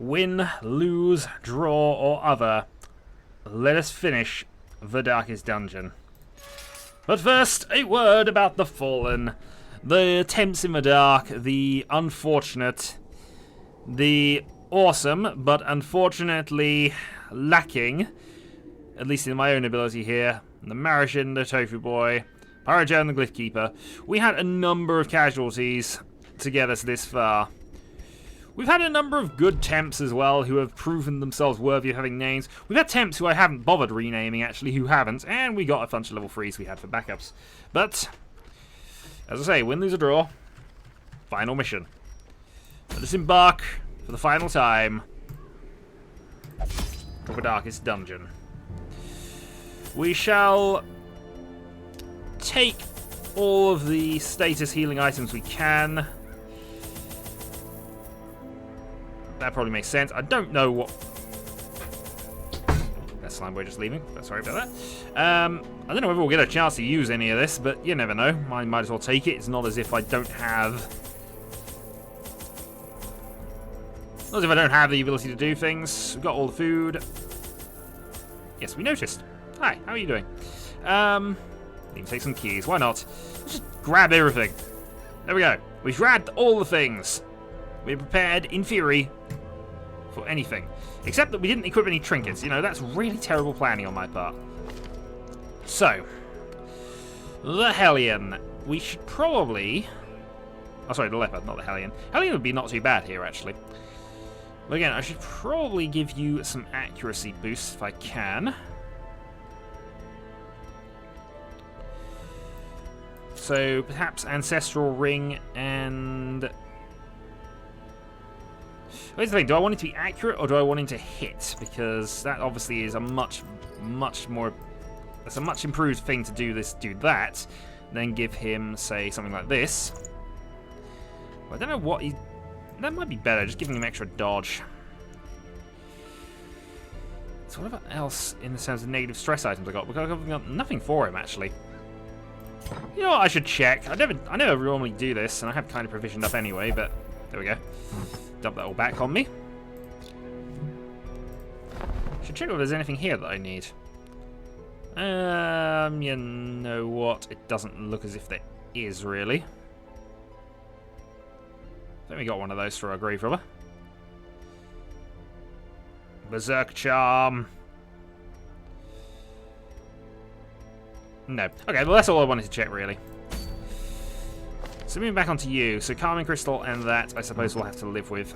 Win, lose, draw, or other, let us finish the Darkest Dungeon. But first, a word about the Fallen. The attempts in the dark, the unfortunate, the awesome, but unfortunately lacking, at least in my own ability here, the Marishin, the Tofu Boy, Pyrogen, the Glyph Keeper. We had a number of casualties to get us this far. We've had a number of good temps as well who have proven themselves worthy of having names. We've had temps who I haven't bothered renaming, actually, who haven't, and we got a bunch of level 3s we had for backups. But, as I say, win, lose, or draw, final mission. Let us embark for the final time to the Darkest Dungeon. We shall take all of the status healing items we can. That probably makes sense. I don't know what... That slime boy just leaving. Sorry about that. I don't know whether we'll get a chance to use any of this, but you never know. I might as well take it. It's not as if I don't have... Not as if I don't have the ability to do things. We've got all the food. Yes, we noticed. Hi, how are you doing? Need to take some keys. Why not? Let's just grab everything. There we go. We've grabbed all the things. We're prepared, in theory, for anything. Except that we didn't equip any trinkets. You know, that's really terrible planning on my part. So, the Hellion. We should probably... Oh, sorry, the Leopard, not the Hellion. Hellion would be not too bad here, actually. But again, I should probably give you some accuracy boosts if I can. So, perhaps Ancestral Ring and... Here's the thing, do I want it to be accurate or do I want him to hit? Because that obviously is a much more... That's a much improved thing to do that. Then give him, say, something like this. Well, I don't know what he... That might be better, just giving him extra dodge. So what else in terms of negative stress items I got? Because I've got nothing for him, actually. You know what, I should check. I never normally do this, and I have kind of provisioned up anyway, but there we go. Dump that all back on me. Should check if there's anything here that I need. You know what? It doesn't look as if there is, really. I think we got one of those for our grave robber. Berserk Charm. No. Okay, well that's all I wanted to check, really. So moving back onto you. So Calming Crystal and that, I suppose we'll have to live with.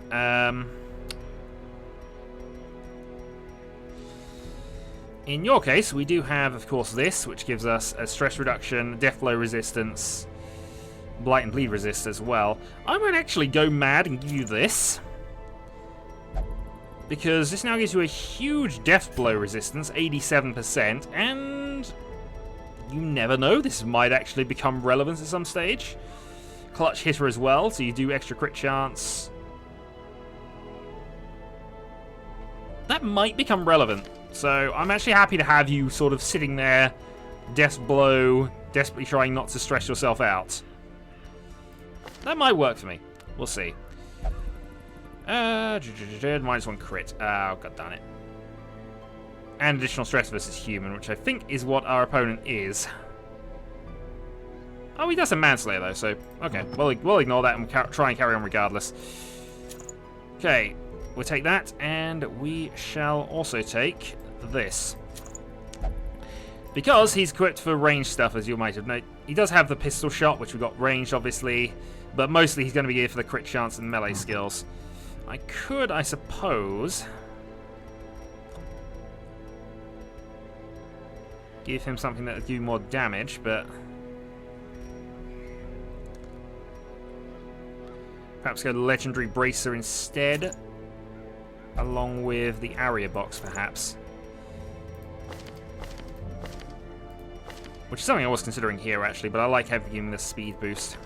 In your case, we do have, of course, this, which gives us a stress reduction, death blow resistance, blight and bleed resist as well. I might actually go mad and give you this, because this now gives you a huge death blow resistance, 87%, and you never know, this might actually become relevant at some stage. Clutch hitter as well, so you do extra crit chance. That might become relevant, so I'm actually happy to have you sort of sitting there, death blow, desperately trying not to stress yourself out. That might work for me. We'll see. -1 crit. Oh, god darn it. And additional stress versus human, which I think is what our opponent is. Oh, he does a manslayer though, so okay, we'll ignore that and try and carry on regardless. Okay, we'll take that, and we shall also take this. Because he's equipped for ranged stuff, as you might have noted. He does have the pistol shot, which we've got ranged, obviously, but mostly he's going to be geared for the crit chance and melee skills. I could, I suppose, give him something that would do more damage, but perhaps go Legendary Bracer instead, along with the Aria box, perhaps. Which is something I was considering here, actually, but I like having him the speed boost.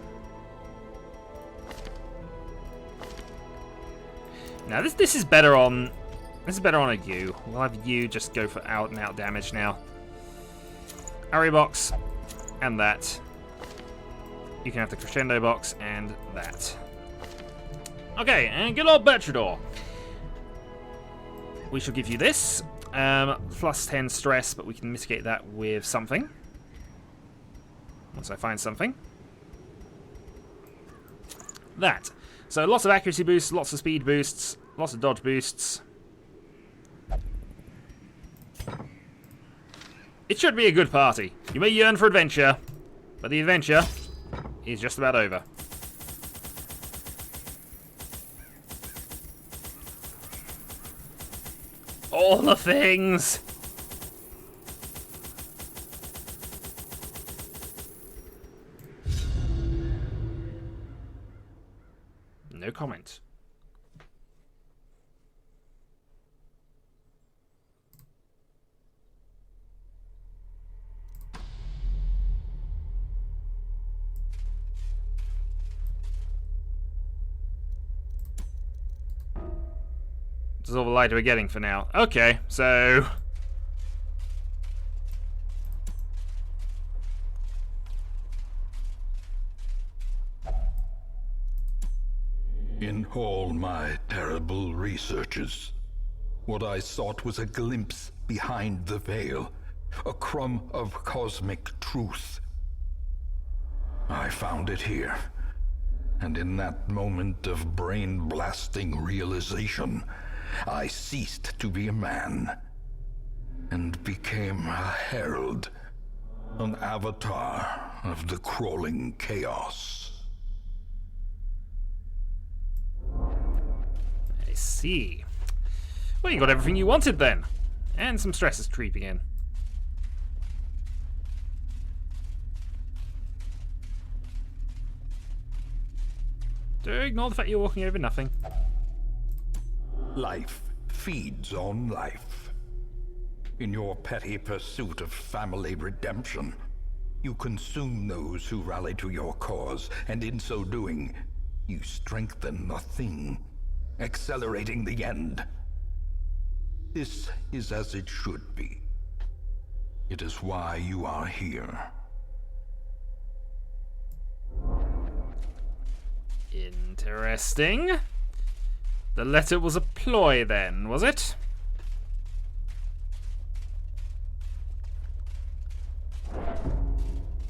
Now, this is better on... This is better on a you. We'll have you just go for out-and-out damage now. Aria box, and that. You can have the Crescendo box, and that. Okay, and good old Bertrador. we shall give you this. Plus 10 stress, but we can mitigate that with something. Once I find something. That. So lots of accuracy boosts, lots of speed boosts, lots of dodge boosts. It should be a good party. You may yearn for adventure, but the adventure is just about over. All the things! No comment. This is all the light we're getting for now. Okay, so... In all my terrible researches, what I sought was a glimpse behind the veil, a crumb of cosmic truth. I found it here, and in that moment of brain-blasting realization, I ceased to be a man, and became a herald, an avatar of the crawling chaos. I see. Well, you got everything you wanted then. And some stress is creeping in. Do ignore the fact you're walking over nothing. Life feeds on life. In your petty pursuit of family redemption, you consume those who rally to your cause, and in so doing, you strengthen the thing, accelerating the end. This is as it should be. It is why you are here. Interesting. The letter was a ploy then, was it?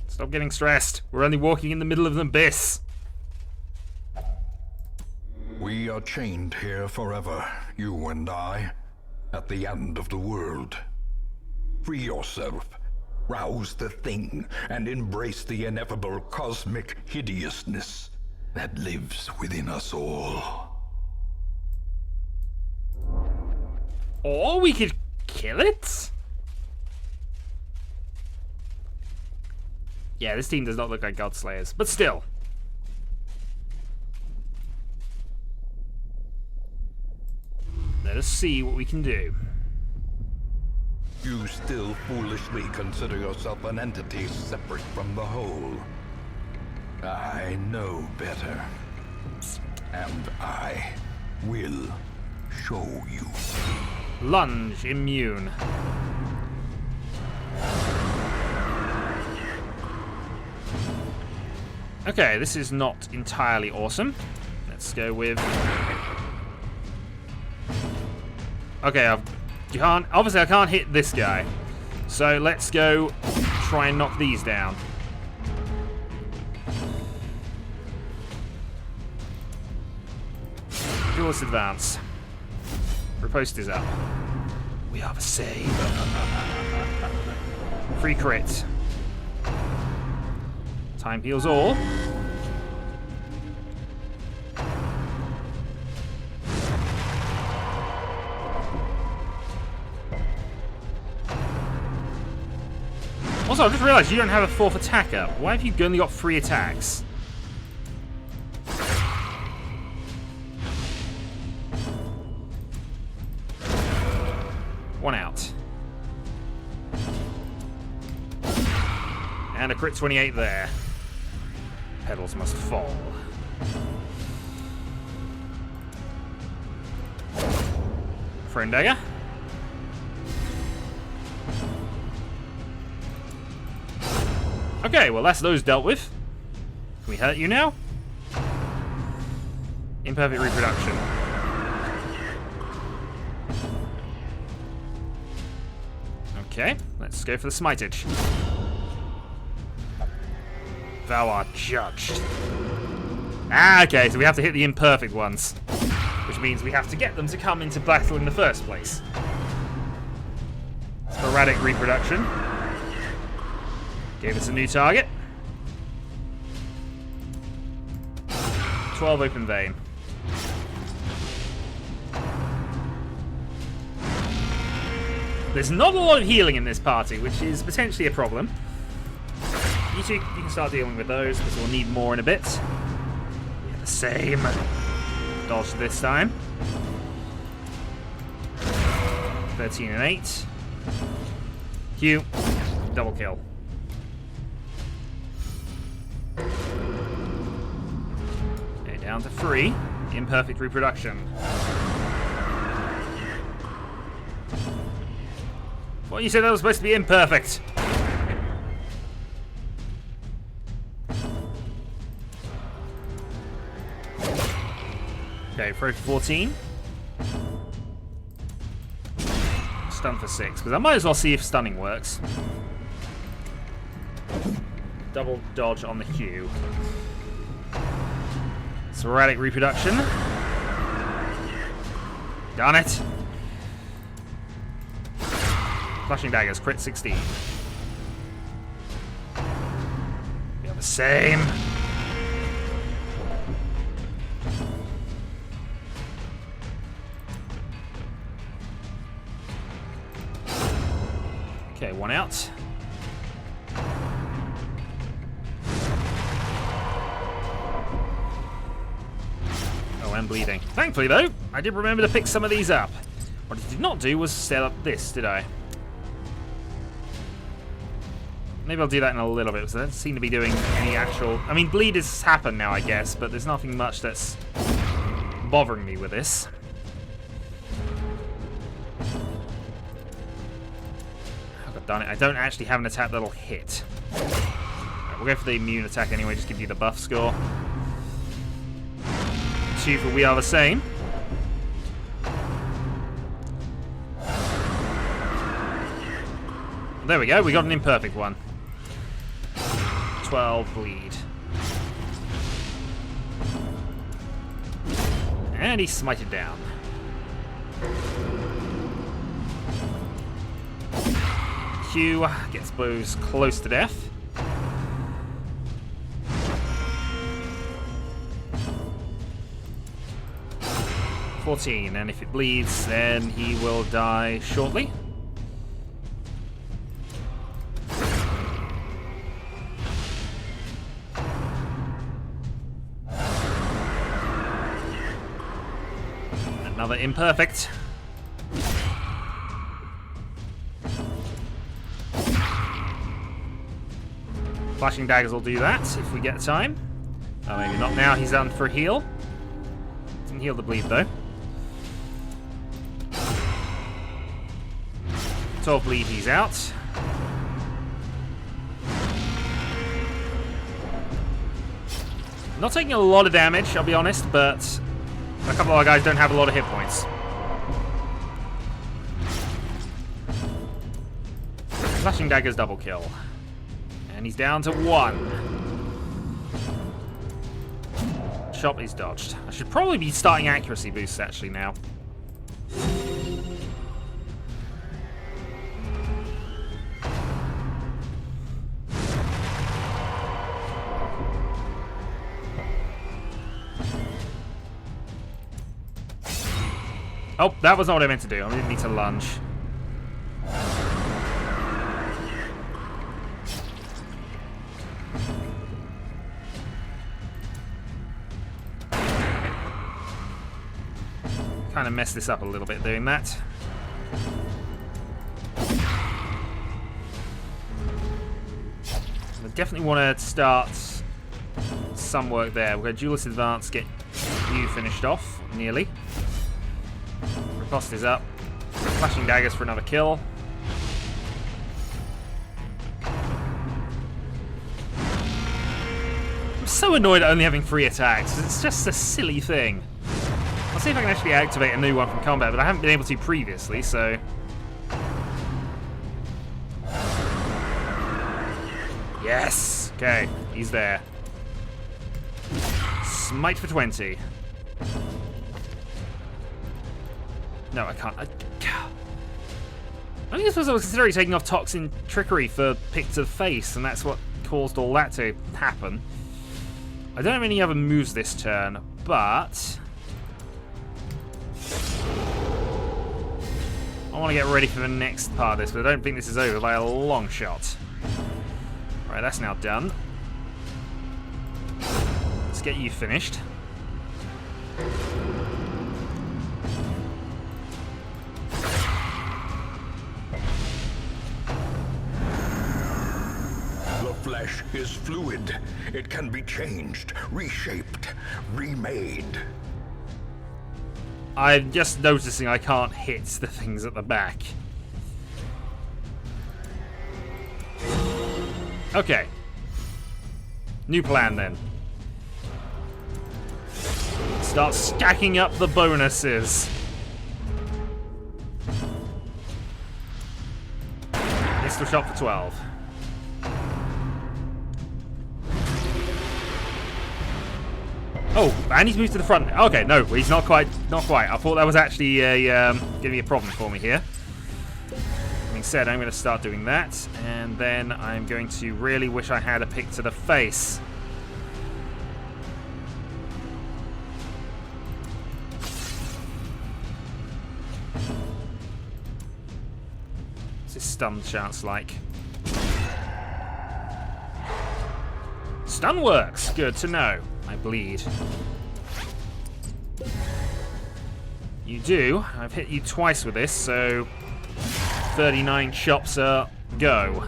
Stop getting stressed. We're only walking in the middle of an abyss. We are chained here forever, you and I, at the end of the world. Free yourself, rouse the thing, and embrace the ineffable cosmic hideousness that lives within us all. Or we could kill it? Yeah, this team does not look like Godslayers, but still. Let us see what we can do. You still foolishly consider yourself an entity separate from the whole. I know better. And I will show you. Lunge immune. Okay, this is not entirely awesome. Let's go with... Okay, obviously I can't hit this guy. So let's go try and knock these down. Duelist advance. Riposte is up. We have a save. Free crit. Time heals all. Also, I've just realised you don't have a fourth attacker. Why have you only got 3 attacks? One out. And a crit 28 there. Petals must fall. Friend dagger. Okay, well that's those dealt with. Can we hurt you now? Imperfect reproduction. Okay, let's go for the smitage. Thou art judged. Ah, okay, so we have to hit the imperfect ones, which means we have to get them to come into battle in the first place. Sporadic reproduction. Gave us a new target. 12 open vein. There's not a lot of healing in this party, which is potentially a problem. You two, you can start dealing with those, because we'll need more in a bit. We have the same dodge this time. 13 and 8. Q. Double kill. Okay, down to 3. Imperfect reproduction. Well, you said that was supposed to be imperfect. Okay, throw for 14. Stun for 6, because I might as well see if stunning works. Double dodge on the Q. Sporadic reproduction. Darn it. Flashing daggers, crit 16. We have the same. Okay, one out. Oh, I'm bleeding. Thankfully, though, I did remember to pick some of these up. What I did not do was set up this, did I? Maybe I'll do that in a little bit, because I don't seem to be doing any actual... I mean, bleed has happened now, I guess, but there's nothing much that's bothering me with this. Oh, God darn it, I don't actually have an attack that'll hit. Right, we'll go for the immune attack anyway, just give you the buff score. 2 for We Are the Same. There we go, we got an imperfect one. 12 bleed. And he's smited down. Q gets blows close to death. $14, and if it bleeds, then he will die shortly. Another imperfect. Flashing daggers will do that if we get time. Oh, maybe not now. He's done for a heal. Didn't heal the bleed though. 12 bleed, he's out. Not taking a lot of damage, I'll be honest, but a couple of our guys don't have a lot of hit points. Flashing daggers double kill. And he's down to 1. Chop is dodged. I should probably be starting accuracy boosts actually now. Oh, that was not what I meant to do. I didn't need to lunge. Kind of messed this up a little bit doing that. I definitely want to start some work there. We'll go Duelist Advance, get you finished off, nearly. Riposte is up. Flashing daggers for another kill. I'm so annoyed at only having 3 attacks. It's just a silly thing. I'll see if I can actually activate a new one from combat, but I haven't been able to previously, so... Yes! Okay, he's there. Smite for 20. No, I can't. I think I was considering taking off Toxin Trickery for pick to the face, and that's what caused all that to happen. I don't have any other moves this turn, but I want to get ready for the next part of this, but I don't think this is over by a long shot. Right, that's now done. Let's get you finished. The flesh is fluid. It can be changed, reshaped, remade. I'm just noticing I can't hit the things at the back. Okay. New plan then. Start stacking up the bonuses. Pistol shot for 12. Oh, and he's moved to the front. Okay, no, he's not quite. Not quite. I thought that was actually going to be a problem for me here. Being said, I'm going to start doing that, and then I'm going to really wish I had a pick to the face. What's his stun chance like? Stun works. Good to know. I bleed. You do. I've hit you twice with this, so 39 chops are go.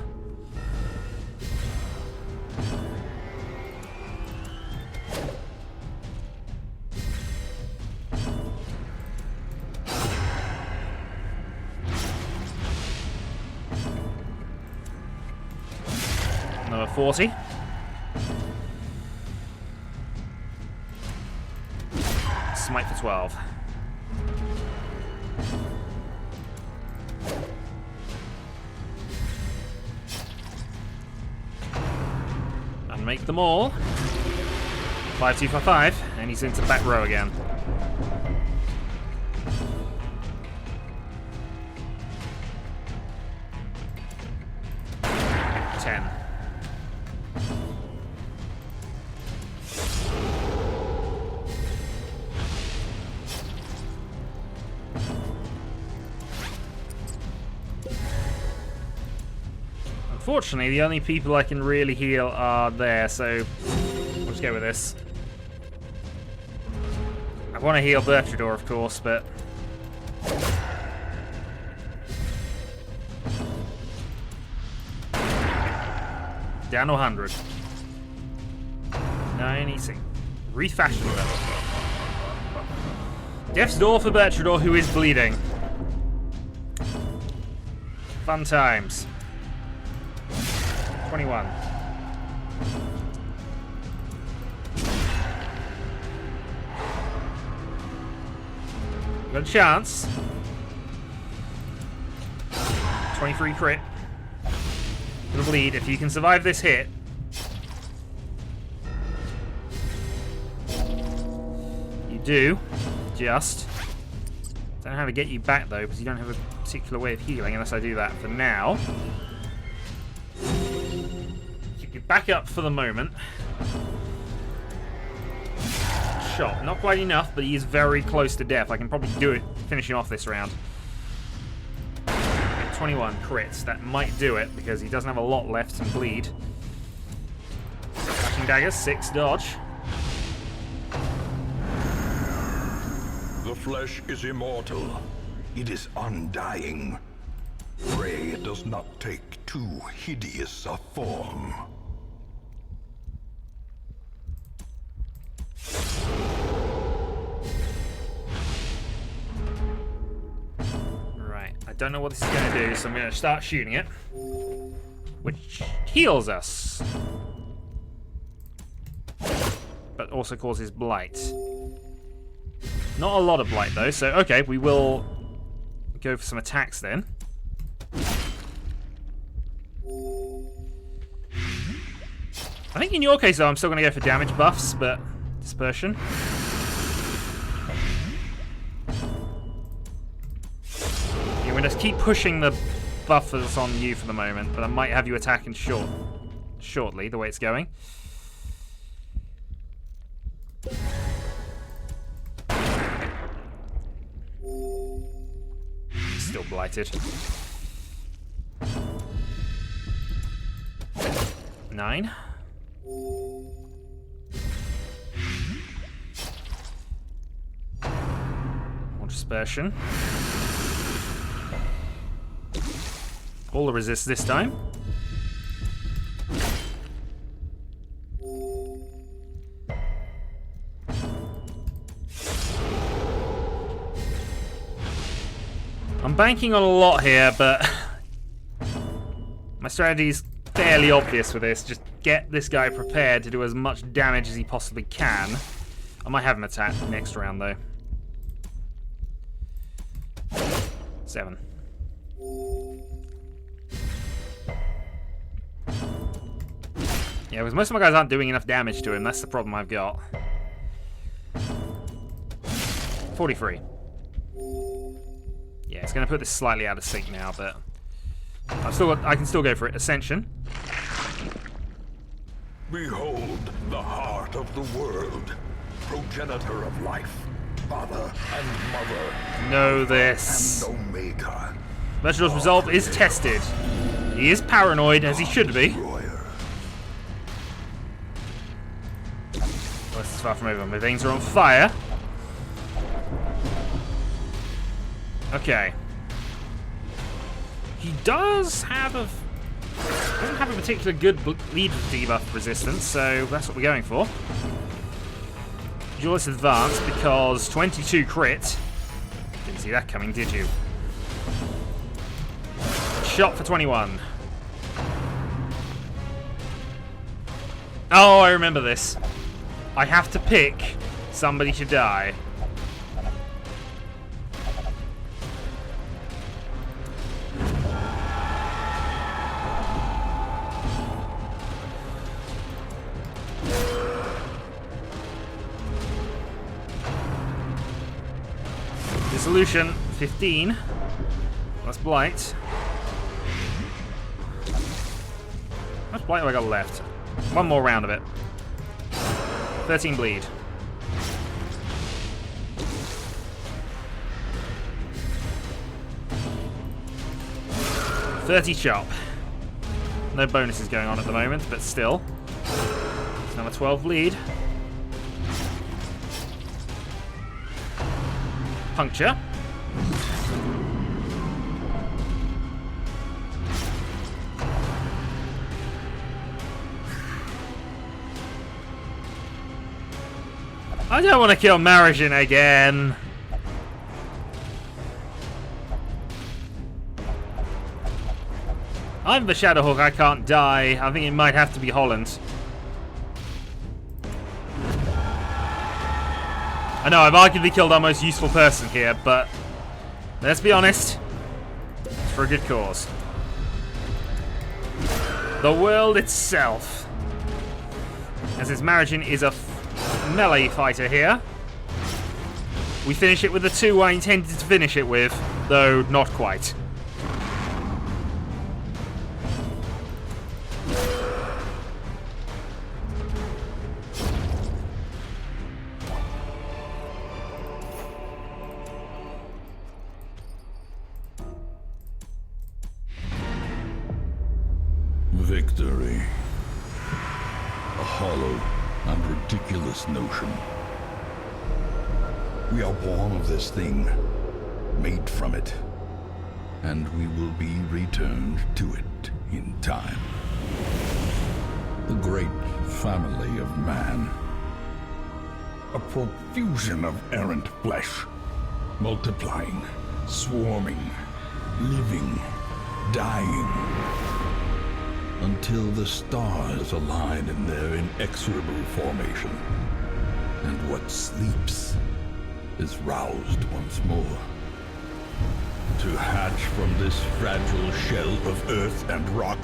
Another 40. Smite for 12. And make them all. 5, 2, 5, 5, and he's into the back row again. Unfortunately, the only people I can really heal are there, so we'll just go with this. I want to heal Bertrador, of course, but down to 100. 90. Refashion level. Death's Door for Bertrador, who is bleeding. Fun times. 21. Got a chance. 23 crit. Gonna bleed. If you can survive this hit. You do. Just. Don't know how to get you back though, because you don't have a particular way of healing unless I do that for now. Back up for the moment. Shot. Not quite enough, but he is very close to death. I can probably do it, finish him off this round. 21 crits. That might do it, because he doesn't have a lot left and bleed. Flashing daggers, 6 dodge. The flesh is immortal. It is undying. Prey does not take too hideous a form. Right, I don't know what this is going to do, so I'm going to start shooting it. Which heals us. But also causes blight. Not a lot of blight though, so okay, we will go for some attacks then. I think in your case, though, I'm still going to go for damage buffs, but dispersion. Yeah, we're going to keep pushing the buffers on you for the moment, but I might have you attacking shortly, the way it's going. Still blighted. 9. More dispersion. All the resist this time. I'm banking on a lot here, but my strategy's fairly obvious with this. Just get this guy prepared to do as much damage as he possibly can. I might have him attack next round, though. 7. Yeah, because most of my guys aren't doing enough damage to him. That's the problem I've got. 43. Yeah, it's going to put this slightly out of sync now, but I can still go for it. Ascension. Behold the heart of the world, progenitor of life, father and mother. Know this. And Omega. Mercador's resolve is tested. He is paranoid, as he should be. This is far from over. My veins are on fire. Okay. He doesn't have a particular good lead debuff resistance, so that's what we're going for. Duelist advance because 22 crit. Didn't see that coming, did you? Shot for 21. Oh, I remember this. I have to pick somebody to die. Dissolution, 15. That's Blight. How much Blight have I got left? One more round of it. 13 bleed. 30 chop. No bonuses going on at the moment, but still. It's another 12 bleed. Puncture. I don't want to kill Marigin again. I'm the Shadowhawk, I can't die. I think it might have to be Holland. I know, I've arguably killed our most useful person here, but let's be honest, it's for a good cause. The world itself. As his Marigin is a melee fighter here. We finish it with the 2 I intended to finish it with, though not quite. Victory. A hollow and ridiculous notion. We are born of this thing, made from it, and we will be returned to it in time. The great family of man. A profusion of errant flesh, multiplying, swarming, living, dying, until the stars align in their inexorable formation, and what sleeps is roused once more. To hatch from this fragile shell of earth and rock,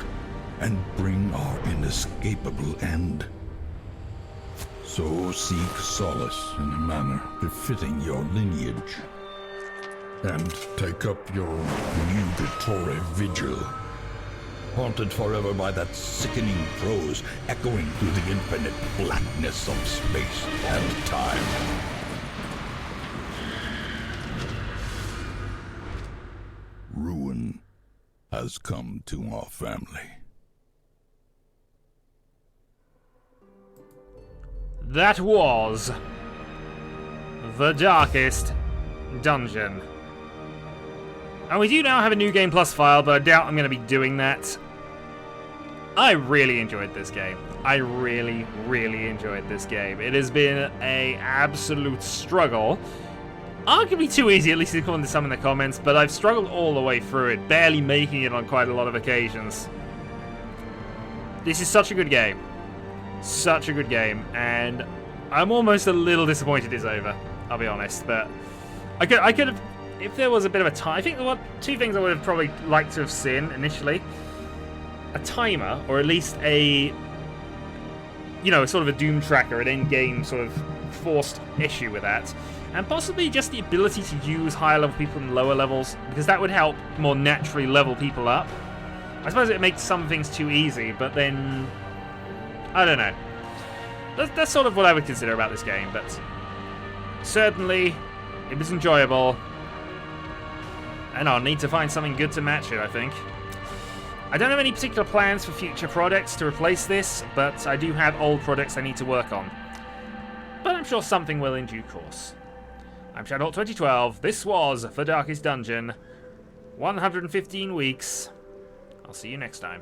and bring our inescapable end. So seek solace in a manner befitting your lineage, and take up your nugatory vigil, haunted forever by that sickening prose echoing through the infinite blackness of space and time. Ruin has come to our family. That was The Darkest Dungeon. And we do now have a New Game Plus file, but I doubt I'm going to be doing that. I really enjoyed this game. I really, really enjoyed this game. It has been an absolute struggle. Arguably too easy, at least according to some in the comments, but I've struggled all the way through it, barely making it on quite a lot of occasions. This is such a good game. Such a good game, and I'm almost a little disappointed it's over, I'll be honest, but I could have, if there was a bit of a time, I think there were two things I would have probably liked to have seen initially. A timer, or at least a, you know, sort of a doom tracker, an end game sort of forced issue with that. And possibly just the ability to use higher level people in lower levels, because that would help more naturally level people up. I suppose it makes some things too easy, but then, I don't know. That's sort of what I would consider about this game, but certainly it was enjoyable. And I'll need to find something good to match it, I think. I don't have any particular plans for future products to replace this, but I do have old products I need to work on. But I'm sure something will in due course. I'm Shadowhawk2012. This was The Darkest Dungeon. 115 weeks. I'll see you next time.